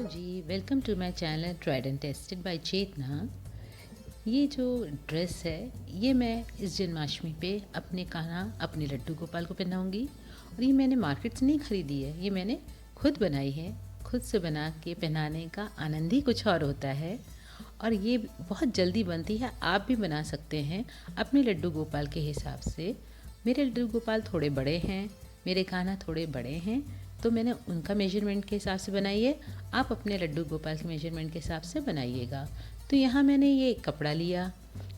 Ji, welcome to my channel tried and tested by Chetna. ये जो dress है, ये मैं इस जन्माष्टमी पे अपने कान्हा, अपने लड्डू गोपाल को पहनाऊँगी। और ये मैंने मार्केट से नहीं ख़रीदी है, ये मैंने खुद बनाई है। खुद से बना के पहनाने का आनंद ही कुछ और होता है और ये बहुत जल्दी बनती है। आप भी बना सकते हैं अपने लड्डू गोपाल के हिसाब से। मेरे लड्डू गोपाल थोड़े बड़े हैं, मेरे कान्हा थोड़े बड़े हैं, तो मैंने उनका मेजरमेंट के हिसाब से बनाई है। आप अपने लड्डू गोपाल के मेजरमेंट के हिसाब से बनाइएगा। तो यहाँ मैंने ये कपड़ा लिया।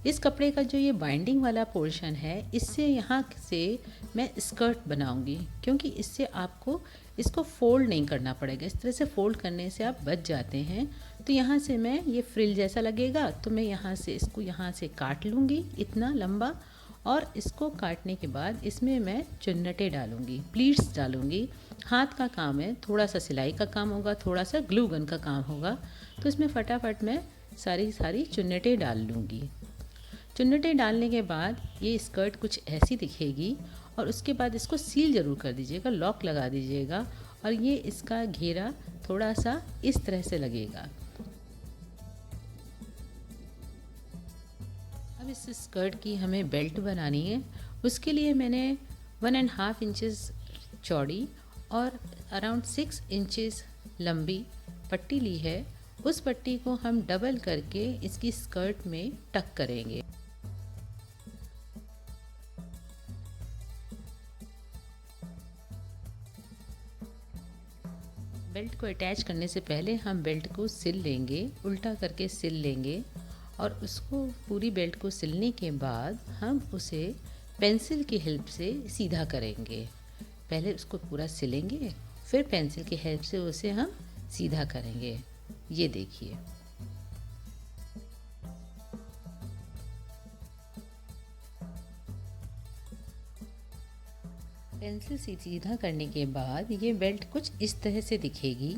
इस कपड़े का जो ये बाइंडिंग वाला पोर्शन है, इससे यहाँ से मैं स्कर्ट बनाऊंगी, क्योंकि इससे आपको इसको फोल्ड नहीं करना पड़ेगा। इस तरह से फोल्ड करने से आप बच जाते हैं। तो यहाँ से मैं ये फ्रिल जैसा लगेगा, तो मैं यहाँ से इसको यहाँ से काट लूँगी इतना लंबा। और इसको काटने के बाद इसमें मैं चुन्नटे डालूँगी, प्लीट्स डालूँगी। हाथ का काम है, थोड़ा सा सिलाई का काम होगा, थोड़ा सा ग्लू गन का काम होगा। तो इसमें फटाफट मैं सारी चुन्नटें डाल लूँगी। चुन्नटें डालने के बाद ये स्कर्ट कुछ ऐसी दिखेगी। और उसके बाद इसको सील ज़रूर कर दीजिएगा, लॉक लगा दीजिएगा। और ये इसका घेरा थोड़ा सा इस तरह से लगेगा। अब इस स्कर्ट की हमें बेल्ट बनानी है। उसके लिए मैंने 1.5 इंचेस चौड़ी और अराउंड 6 इंचेस लंबी पट्टी ली है। उस पट्टी को हम डबल करके इसकी स्कर्ट में टक करेंगे। बेल्ट को अटैच करने से पहले हम बेल्ट को सिल लेंगे, उल्टा करके सिल लेंगे। और उसको पूरी बेल्ट को सिलने के बाद हम उसे पेंसिल की हेल्प से सीधा करेंगे। पहले उसको पूरा सिलेंगे, फिर पेंसिल की हेल्प से उसे हम सीधा करेंगे। ये देखिए। पेंसिल से सीधा करने के बाद ये बेल्ट कुछ इस तरह से दिखेगी।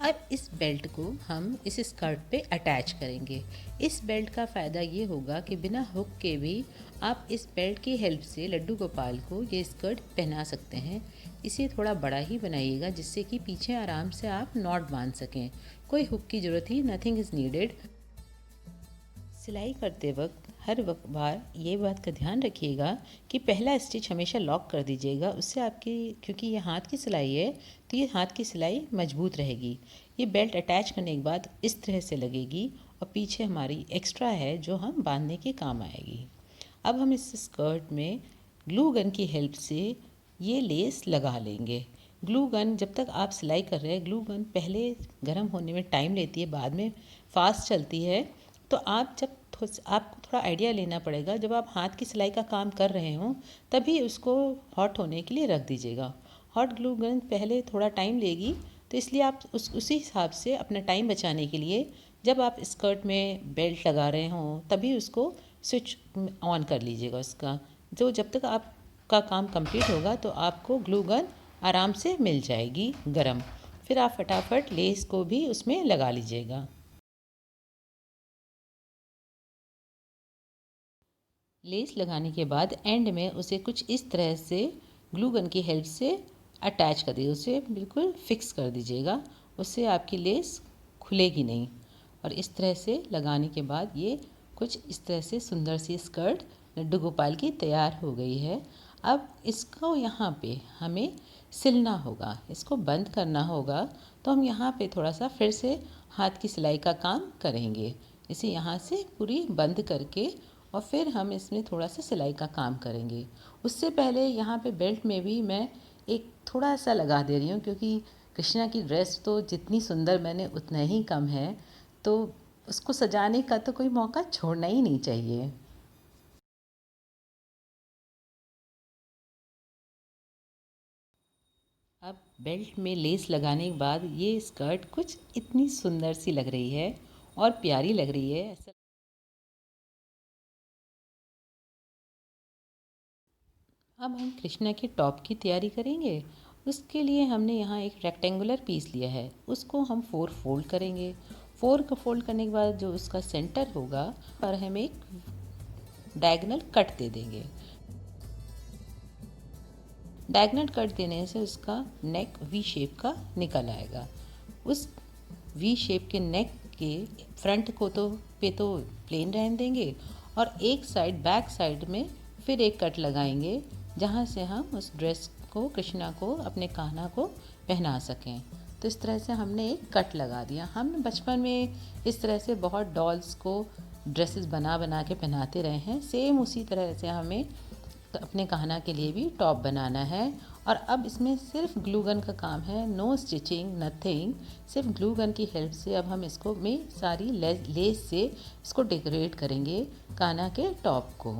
अब इस बेल्ट को हम इस स्कर्ट पे अटैच करेंगे। इस बेल्ट का फ़ायदा ये होगा कि बिना हुक के भी आप इस बेल्ट की हेल्प से लड्डू गोपाल को ये स्कर्ट पहना सकते हैं। इसे थोड़ा बड़ा ही बनाइएगा, जिससे कि पीछे आराम से आप नॉट बांध सकें। कोई हुक की ज़रूरत ही, नथिंग इज़ नीडेड। सिलाई करते वक्त हर बार ये बात का ध्यान रखिएगा कि पहला स्टिच हमेशा लॉक कर दीजिएगा। उससे आपकी, क्योंकि ये हाथ की सिलाई है, तो ये हाथ की सिलाई मजबूत रहेगी। ये बेल्ट अटैच करने के बाद इस तरह से लगेगी और पीछे हमारी एक्स्ट्रा है जो हम बांधने के काम आएगी। अब हम इस स्कर्ट में ग्लू गन की हेल्प से ये लेस लगा लेंगे। ग्लू गन, जब तक आप सिलाई कर रहे हैं, ग्लू गन पहले गर्म होने में टाइम लेती है, बाद में फास्ट चलती है। तो आपको थोड़ा आइडिया लेना पड़ेगा। जब आप हाथ की सिलाई का काम कर रहे हों, तभी उसको हॉट होने के लिए रख दीजिएगा। हॉट ग्लू गन पहले थोड़ा टाइम लेगी, तो इसलिए आप उसी हिसाब से अपना टाइम बचाने के लिए जब आप स्कर्ट में बेल्ट लगा रहे हों, तभी उसको स्विच ऑन कर लीजिएगा उसका। जो जब तक आपका काम कंप्लीट होगा तो आपको ग्लू गन आराम से मिल जाएगी गरम। फिर आप फटाफट लेस को भी उसमें लगा लीजिएगा। लेस लगाने के बाद एंड में उसे कुछ इस तरह से ग्लू गन की हेल्प से अटैच कर दीजिए, उसे बिल्कुल फिक्स कर दीजिएगा। उससे आपकी लेस खुलेगी नहीं। और इस तरह से लगाने के बाद ये कुछ इस तरह से सुंदर सी स्कर्ट लड्डू गोपाल की तैयार हो गई है। अब इसको यहाँ पे हमें सिलना होगा, इसको बंद करना होगा। तो हम यहाँ पे थोड़ा सा फिर से हाथ की सिलाई का काम करेंगे। इसे यहाँ से पूरी बंद करके और फिर हम इसमें थोड़ा सा सिलाई का काम करेंगे। उससे पहले यहाँ पे बेल्ट में भी मैं एक थोड़ा सा लगा दे रही हूँ, क्योंकि कृष्णा की ड्रेस तो जितनी सुंदर मैंने उतना ही कम है, तो उसको सजाने का तो कोई मौका छोड़ना ही नहीं चाहिए। अब बेल्ट में लेस लगाने के बाद ये स्कर्ट कुछ इतनी सुंदर सी लग रही है और प्यारी लग रही है। ऐसा अब हम कृष्णा के टॉप की तैयारी करेंगे। उसके लिए हमने यहाँ एक रेक्टेंगुलर पीस लिया है, उसको हम 4 फोल्ड करेंगे। 4 का फोल्ड करने के बाद जो उसका सेंटर होगा पर हम एक डायगोनल कट दे देंगे। डायगोनल कट देने से उसका नेक वी शेप का निकल आएगा। उस वी शेप के नेक के फ्रंट को तो प्लेन रहने देंगे और एक साइड बैक साइड में फिर एक कट लगाएंगे जहाँ से हम उस ड्रेस को कृष्णा को अपने कान्हा को पहना सकें। तो इस तरह से हमने एक कट लगा दिया। हमने बचपन में इस तरह से बहुत डॉल्स को ड्रेसेस बना बना के पहनाते रहे हैं। सेम उसी तरह से हमें अपने कान्हा के लिए भी टॉप बनाना है। और अब इसमें सिर्फ ग्लू गन का काम है, नो स्टिचिंग नथिंग। सिर्फ ग्लू गन की हेल्प से अब हम इसको में सारी लेस से इसको डेकोरेट करेंगे कान्हा के टॉप को।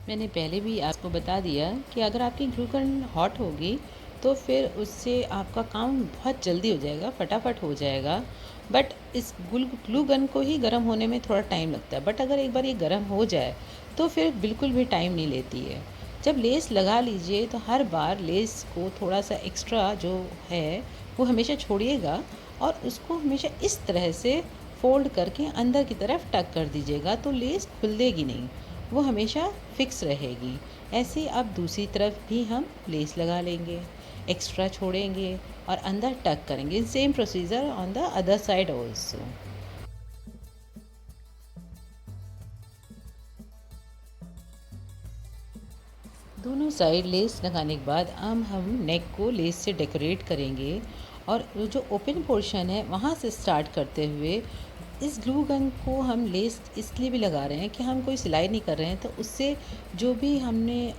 मैंने पहले भी आपको बता दिया कि अगर आपकी ग्लू गन हॉट होगी तो फिर उससे आपका काम बहुत जल्दी हो जाएगा, फटाफट हो जाएगा। बट इस ग्लू गन को ही गर्म होने में थोड़ा टाइम लगता है। बट अगर एक बार ये गर्म हो जाए तो फिर बिल्कुल भी टाइम नहीं लेती है। जब लेस लगा लीजिए तो हर बार लेस को थोड़ा सा एक्स्ट्रा जो है वो हमेशा छोड़िएगा और उसको हमेशा इस तरह से फोल्ड करके अंदर की तरफ टक कर दीजिएगा, तो लेस खुलेगी नहीं, वो हमेशा फिक्स रहेगी। ऐसे अब दूसरी तरफ भी हम लेस लगा लेंगे, एक्स्ट्रा छोड़ेंगे और अंदर टक करेंगे। Same procedure on the other side also. दोनों साइड लेस लगाने के बाद अब हम नेक को लेस से डेकोरेट करेंगे और जो ओपन पोर्शन है वहाँ से स्टार्ट करते हुए इस ग्लू गन को हम लेस इसलिए भी लगा रहे हैं कि हम कोई सिलाई नहीं कर रहे हैं, तो उससे जो भी हमने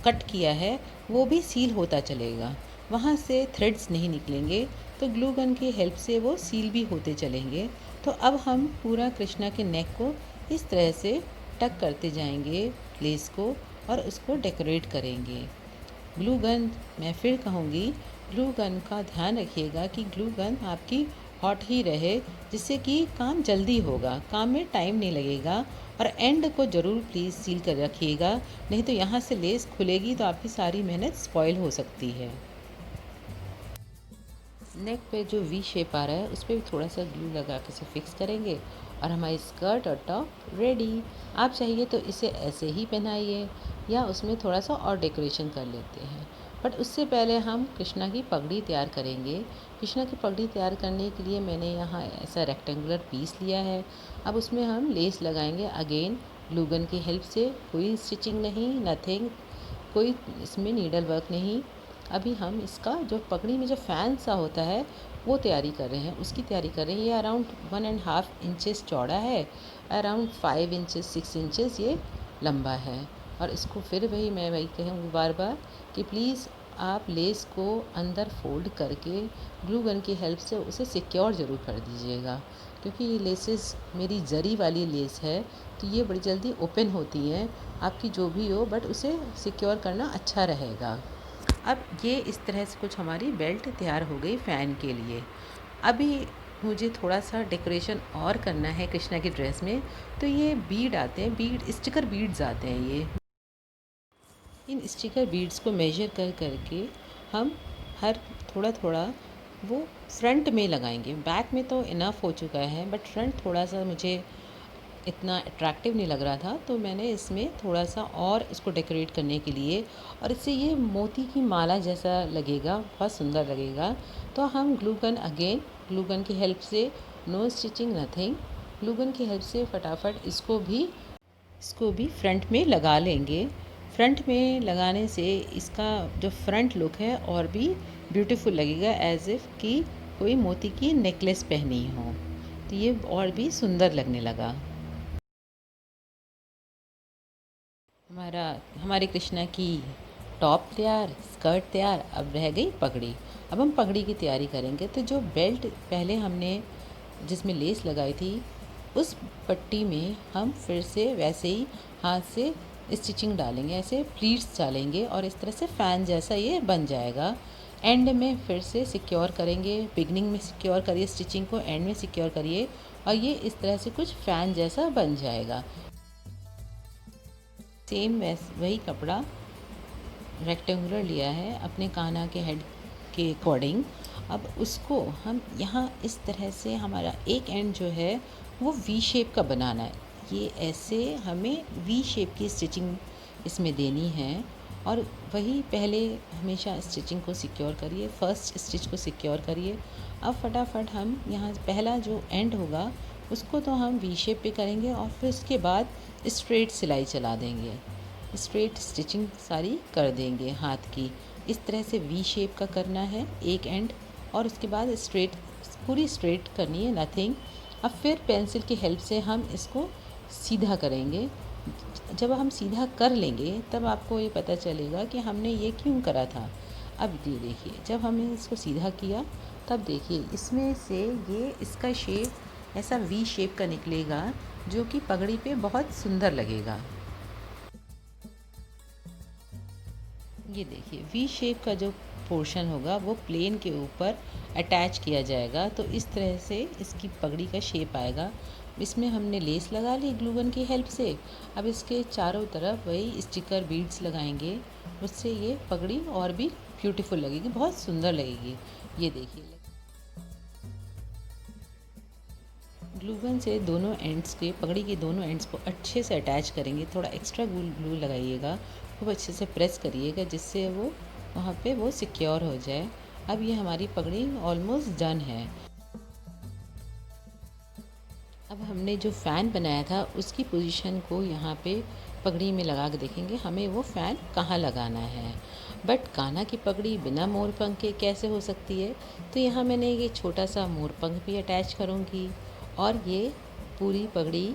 कट किया है वो भी सील होता चलेगा, वहाँ से थ्रेड्स नहीं निकलेंगे, तो ग्लू गन की हेल्प से वो सील भी होते चलेंगे। तो अब हम पूरा कृष्णा के नेक को इस तरह से टक करते जाएंगे लेस को और उसको डेकोरेट करेंगे। ग्लू गन, मैं फिर कहूँगी, ग्लू गन का ध्यान रखिएगा कि ग्लू गन आपकी हॉट ही रहे, जिससे कि काम जल्दी होगा, काम में टाइम नहीं लगेगा। और एंड को ज़रूर प्लीज़ सील कर रखिएगा, नहीं तो यहाँ से लेस खुलेगी तो आपकी सारी मेहनत स्पॉइल हो सकती है। नेक पे जो वी शेप आ रहा है उस पर भी थोड़ा सा ग्लू लगा के इसे फिक्स करेंगे और हमारी स्कर्ट और टॉप रेडी। आप चाहिए तो इसे ऐसे ही पहनाइए या उसमें थोड़ा सा और डेकोरेशन कर लेते हैं। बट उससे पहले हम कृष्णा की पगड़ी तैयार करेंगे। कृष्णा की पगड़ी तैयार करने के लिए मैंने यहाँ ऐसा रेक्टेंगुलर पीस लिया है। अब उसमें हम लेस लगाएंगे अगेन ग्लू गन की हेल्प से। कोई स्टिचिंग नहीं, नथिंग, कोई इसमें नीडल वर्क नहीं। अभी हम इसका जो पगड़ी में जो फैन सा होता है वो तैयारी कर रहे हैं, उसकी तैयारी कर रहे हैं। ये अराउंड 1.5 इंचेस चौड़ा है, अराउंड 5 इंचेस 6 इंचेस ये लंबा है। और इसको फिर मैं वही कहूँगी बार बार कि प्लीज़ आप लेस को अंदर फोल्ड करके ग्लू गन की हेल्प से उसे सिक्योर ज़रूर कर दीजिएगा, क्योंकि ये लेसेस मेरी जरी वाली लेस है तो ये बड़ी जल्दी ओपन होती हैं। आपकी जो भी हो, बट उसे सिक्योर करना अच्छा रहेगा। अब ये इस तरह से कुछ हमारी बेल्ट तैयार हो गई फ़ैन के लिए। अभी मुझे थोड़ा सा डेकोरेशन और करना है कृष्णा की ड्रेस में, तो ये बीड आते हैं, बीड स्टिकर बीड्स आते हैं। ये इन स्टिकर बीड्स को मेजर कर करके हम हर थोड़ा थोड़ा वो फ्रंट में लगाएंगे। बैक में तो इनफ हो चुका है, बट फ्रंट थोड़ा सा मुझे इतना अट्रैक्टिव नहीं लग रहा था, तो मैंने इसमें थोड़ा सा और इसको डेकोरेट करने के लिए, और इससे ये मोती की माला जैसा लगेगा, बहुत सुंदर लगेगा। तो हम glue gun again, glue gun की हेल्प से, no stitching nothing, glue gun की हेल्प से फटाफट इसको भी फ्रंट में लगा लेंगे। फ्रंट में लगाने से इसका जो फ्रंट लुक है और भी ब्यूटीफुल लगेगा, एज इफ़ कि कोई मोती की नेकलेस पहनी हो, तो ये और भी सुंदर लगने लगा। हमारे कृष्णा की टॉप तैयार, स्कर्ट तैयार, अब रह गई पगड़ी। अब हम पगड़ी की तैयारी करेंगे। तो जो बेल्ट पहले हमने जिसमें लेस लगाई थी उस पट्टी में हम फिर से वैसे ही हाथ से स्टिचिंग डालेंगे, ऐसे प्लीट्स डालेंगे और इस तरह से फ़ैन जैसा ये बन जाएगा। एंड में फिर से सिक्योर करेंगे, बिगनिंग में सिक्योर करिए स्टिचिंग को, एंड में सिक्योर करिए और ये इस तरह से कुछ फ़ैन जैसा बन जाएगा। सेम वही कपड़ा रेक्टेंगुलर लिया है अपने कान्हा के हेड के अकॉर्डिंग। अब उसको हम यहाँ इस तरह से, हमारा एक एंड जो है वो वी शेप का बनाना है। ये ऐसे हमें वी शेप की स्टिचिंग इसमें देनी है और वही पहले हमेशा स्टिचिंग को सिक्योर करिए, फर्स्ट स्टिच को सिक्योर करिए। अब फटाफट हम यहाँ पहला जो एंड होगा उसको तो हम वी शेप पे करेंगे और फिर उसके बाद स्ट्रेट सिलाई चला देंगे, स्ट्रेट स्टिचिंग सारी कर देंगे हाथ की। इस तरह से वी शेप का करना है एक एंड, और उसके बाद स्ट्रेट, पूरी स्ट्रेट करनी है, नथिंग। अब फिर पेंसिल की हेल्प से हम इसको सीधा करेंगे। जब हम सीधा कर लेंगे तब आपको ये पता चलेगा कि हमने ये क्यों करा था। अब ये देखिए, जब हमने इसको सीधा किया तब देखिए इसमें से ये इसका शेप ऐसा वी शेप का निकलेगा जो कि पगड़ी पे बहुत सुंदर लगेगा। ये देखिए वी शेप का जो पोर्शन होगा वो प्लेन के ऊपर अटैच किया जाएगा, तो इस तरह से इसकी पगड़ी का शेप आएगा। इसमें हमने लेस लगा ली ग्लू गन की हेल्प से। अब इसके चारों तरफ वही स्टिकर बीड्स लगाएंगे, उससे ये पगड़ी और भी ब्यूटीफुल लगेगी, बहुत सुंदर लगेगी। ये देखिए ग्लू गन से दोनों एंड्स के, पगड़ी के दोनों एंड्स को अच्छे से अटैच करेंगे। थोड़ा एक्स्ट्रा ग्लू लगाइएगा, खूब अच्छे से प्रेस करिएगा जिससे वो वहाँ पे वो सिक्योर हो जाए। अब ये हमारी पगड़ी ऑलमोस्ट डन है। अब हमने जो फ़ैन बनाया था उसकी पोजीशन को यहाँ पे पगड़ी में लगा के देखेंगे हमें वो फ़ैन कहाँ लगाना है। बट कान्हा की पगड़ी बिना मोर पंख के कैसे हो सकती है, तो यहाँ मैंने ये छोटा सा मोर पंख भी अटैच करूँगी। और ये पूरी पगड़ी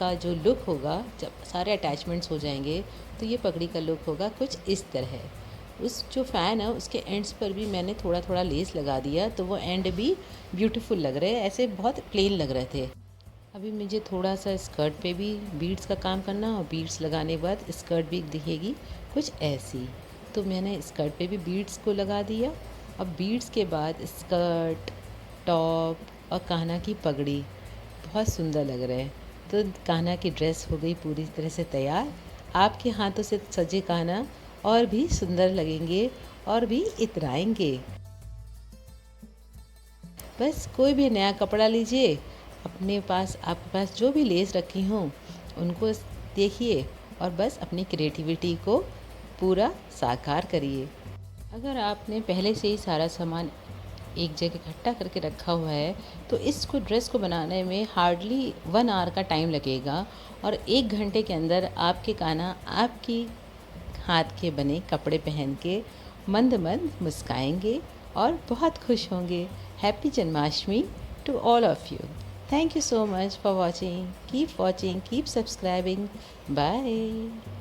का जो लुक होगा, जब सारे अटैचमेंट्स हो जाएंगे तो ये पगड़ी का लुक होगा कुछ इस तरह। उस जो फ़ैन है उसके एंड्स पर भी मैंने थोड़ा थोड़ा लेस लगा दिया, तो वो एंड भी ब्यूटीफुल लग रहे हैं, ऐसे बहुत प्लेन लग रहे थे। अभी मुझे थोड़ा सा स्कर्ट पे भी बीड्स का काम करना, और बीड्स लगाने के बाद स्कर्ट भी दिखेगी कुछ ऐसी। तो मैंने स्कर्ट पे भी बीड्स को लगा दिया। अब बीड्स के बाद स्कर्ट, टॉप और कान्हा की पगड़ी बहुत सुंदर लग रहे हैं। तो कान्हा की ड्रेस हो गई पूरी तरह से तैयार। आपके हाथों से सजे कान्हा और भी सुंदर लगेंगे और भी इतराएंगे। बस कोई भी नया कपड़ा लीजिए, अपने पास, आपके पास जो भी लेस रखी हों उनको देखिए और बस अपनी क्रिएटिविटी को पूरा साकार करिए। अगर आपने पहले से ही सारा सामान एक जगह इकट्ठा करके रखा हुआ है तो इसको, ड्रेस को बनाने में हार्डली 1 आवर का टाइम लगेगा, और 1 घंटे के अंदर आपके कान्हा आपकी हाथ के बने कपड़े पहन के मंद मंद मुस्काएंगे और बहुत खुश होंगे। Happy Janmashtami to all of you. Thank you so much for watching. Keep watching, keep subscribing. Bye.